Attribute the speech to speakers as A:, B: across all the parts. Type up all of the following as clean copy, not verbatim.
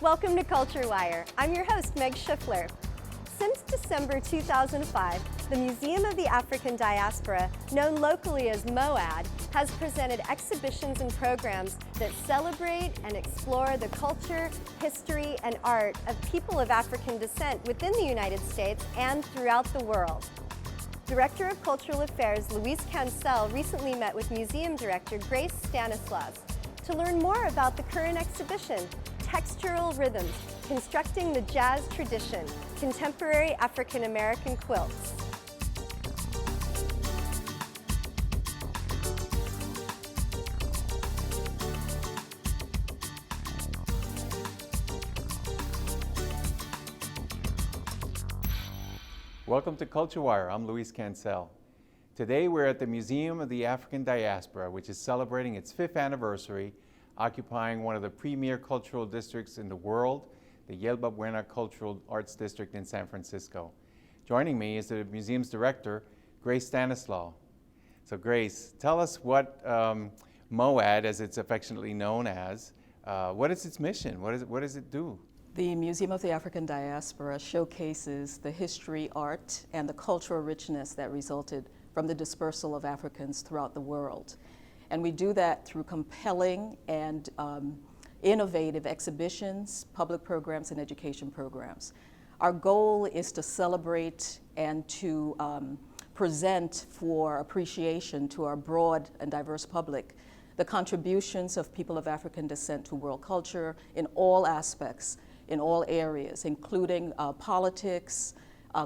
A: Welcome to Culture Wire. I'm your host, Meg Schiffler. Since December 2005, the Museum of the African Diaspora, known locally as MOAD, has presented exhibitions and programs that celebrate and explore the culture, history, and art of people of African descent within the United States and throughout the world. Director of Cultural Affairs Luis Cancel recently met with Museum Director Grace STANISLAUS to learn more about the current exhibition, Textural Rhythms, Constructing the Jazz Tradition, Contemporary African American Quilts.
B: Welcome to Culture Wire. I'm Luis Cancel. Today we're at the Museum of the African Diaspora, which is celebrating its 5th anniversary, occupying one of the premier cultural districts in the world, the Yerba Buena Cultural Arts District in San Francisco. Joining me is the museum's director, Grace STANISLAUS. So Grace, tell us what MOAD, as it's affectionately known as, what is its mission? What does it do?
C: The Museum of the African Diaspora showcases the history, art, and the cultural richness that resulted from the dispersal of Africans throughout the world. And we do that through compelling and innovative exhibitions, public programs, and education programs. Our goal is to celebrate and to present for appreciation to our broad and diverse public the contributions of people of African descent to world culture in all aspects, in all areas, including politics,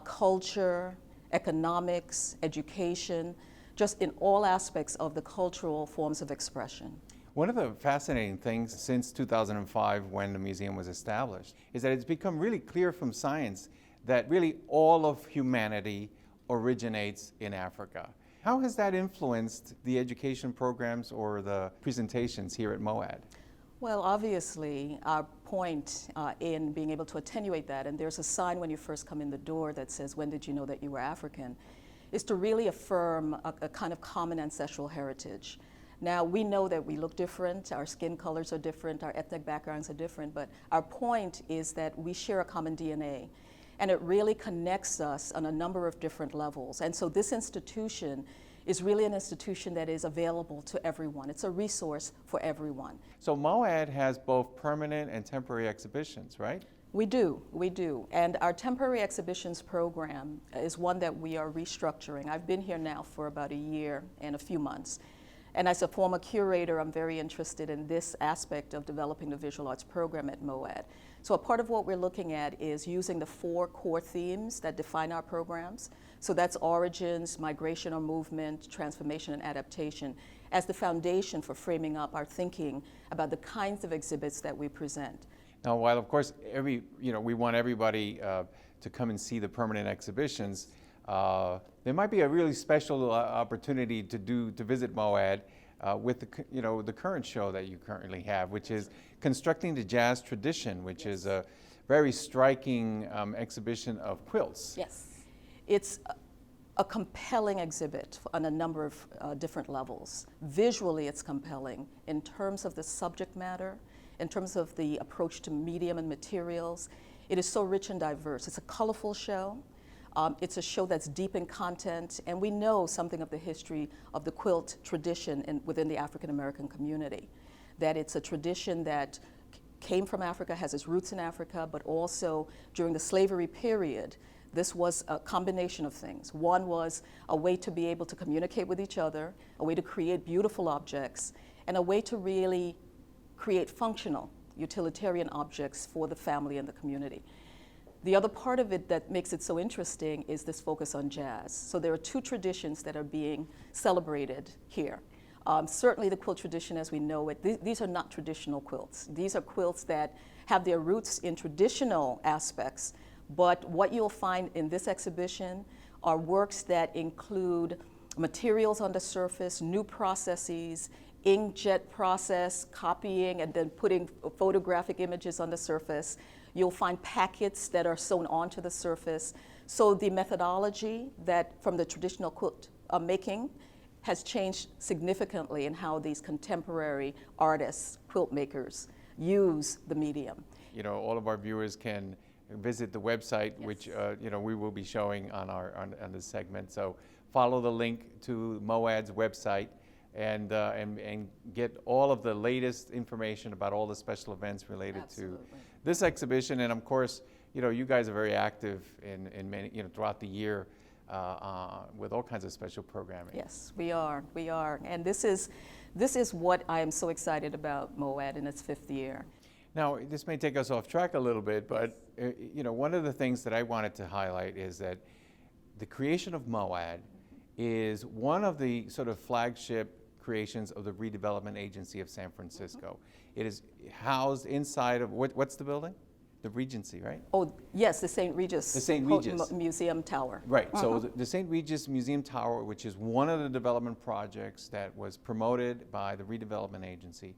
C: culture, economics, education, just in all aspects of the cultural forms of expression.
B: One of the fascinating things since 2005, when the museum was established, is that it's become really clear from science that really all of humanity originates in Africa. How has that influenced the education programs or the presentations here at MOAD?
C: Well, obviously, our point in being able to attenuate that, and there's a sign when you first come in the door that says, "When did you know that you were African?" is to really affirm a kind of common ancestral heritage. Now, we know that we look different, our skin colors are different, our ethnic backgrounds are different, but our point is that we share a common DNA, and it really connects us on a number of different levels. And so this institution is really an institution that is available to everyone. It's a resource for everyone.
B: So MOAD has both permanent and temporary exhibitions, right?
C: We do. And our temporary exhibitions program is one that we are restructuring. I've been here now for about a year and a few months. And as a former curator, I'm very interested in this aspect of developing the visual arts program at MOAD. So a part of what we're looking at is using the 4 core themes that define our programs. So that's origins, migration or movement, transformation and adaptation, as the foundation for framing up our thinking about the kinds of exhibits that we present.
B: Now, while of course we want everybody to come and see the permanent exhibitions, there might be a really special opportunity to visit MOAD with the current show that you currently have, which is Constructing the Jazz Tradition, which is a very striking exhibition of quilts.
C: Yes, it's a compelling exhibit on a number of different levels. Visually, it's compelling in terms of the subject matter, in terms of the approach to medium and materials. It is so rich and diverse. It's a colorful show. It's a show that's deep in content, and we know something of the history of the quilt tradition within the African American community. That it's a tradition that came from Africa, has its roots in Africa, but also during the slavery period, this was a combination of things. One was a way to be able to communicate with each other, a way to create beautiful objects, and a way to really create functional, utilitarian objects for the family and the community. The other part of it that makes it so interesting is this focus on jazz. So there are 2 traditions that are being celebrated here. Certainly the quilt tradition as we know it, these are not traditional quilts. These are quilts that have their roots in traditional aspects, but what you'll find in this exhibition are works that include materials on the surface, new processes, inkjet process, copying, and then putting photographic images on the surface. You'll find packets that are sewn onto the surface. So the methodology that from the traditional quilt making has changed significantly in how these contemporary artists, quilt makers, use the medium.
B: all of our viewers can visit the website,
C: Yes.
B: which we will be showing on on this segment. So follow the link to MOAD's website and get all of the latest information about all the special events related
C: Absolutely.
B: to this exhibition. And of course, you guys are very active in many, throughout the year with all kinds of special programming.
C: Yes, we are. And this is what I am so excited about MOAD in its 5th year.
B: Now, this may take us off track a little bit, but one of the things that I wanted to highlight is that the creation of MOAD is one of the sort of flagship creations of the Redevelopment Agency of San Francisco. It is housed inside of, what's the building? The Regency, right?
C: Oh, yes, the St. Regis.
B: The St. Regis.
C: Museum Tower.
B: Right, so the St. Regis Museum Tower, which is one of the development projects that was promoted by the Redevelopment Agency,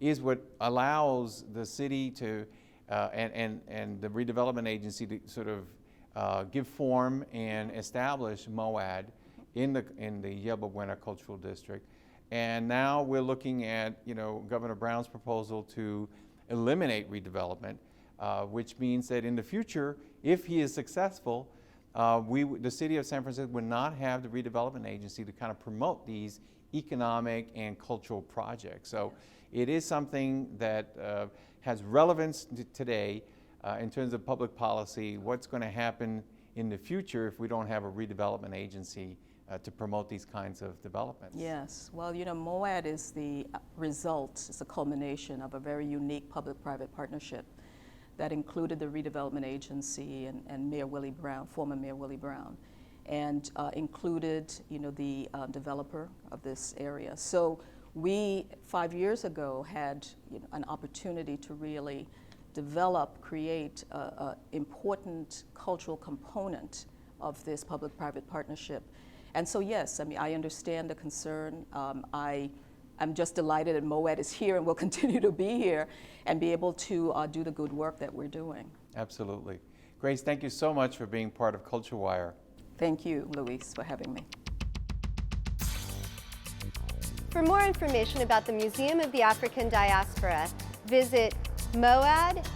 B: is what allows the city to, and the Redevelopment Agency to sort of give form and establish MOAD in the Yerba Buena Cultural District. And now we're looking at, Governor Brown's proposal to eliminate redevelopment, which means that in the future, if he is successful, the city of San Francisco would not have the Redevelopment Agency to kind of promote these economic and cultural projects. So it is something that has relevance today in terms of public policy, what's going to happen in the future if we don't have a redevelopment agency to promote these kinds of developments.
C: Yes, well, MOAD is the result, it's a culmination of a very unique public-private partnership that included the Redevelopment Agency and Mayor Willie Brown, former Mayor Willie Brown, and included, the developer of this area. So we, 5 years ago, had an opportunity to really create an important cultural component of this public-private partnership. And so, yes, I understand the concern. I'm just delighted that MOAD is here and will continue to be here and be able to do the good work that we're doing.
B: Absolutely. Grace, thank you so much for being part of Culture Wire.
C: Thank you, Luis, for having me.
A: For more information about the Museum of the African Diaspora, visit moadsf.org.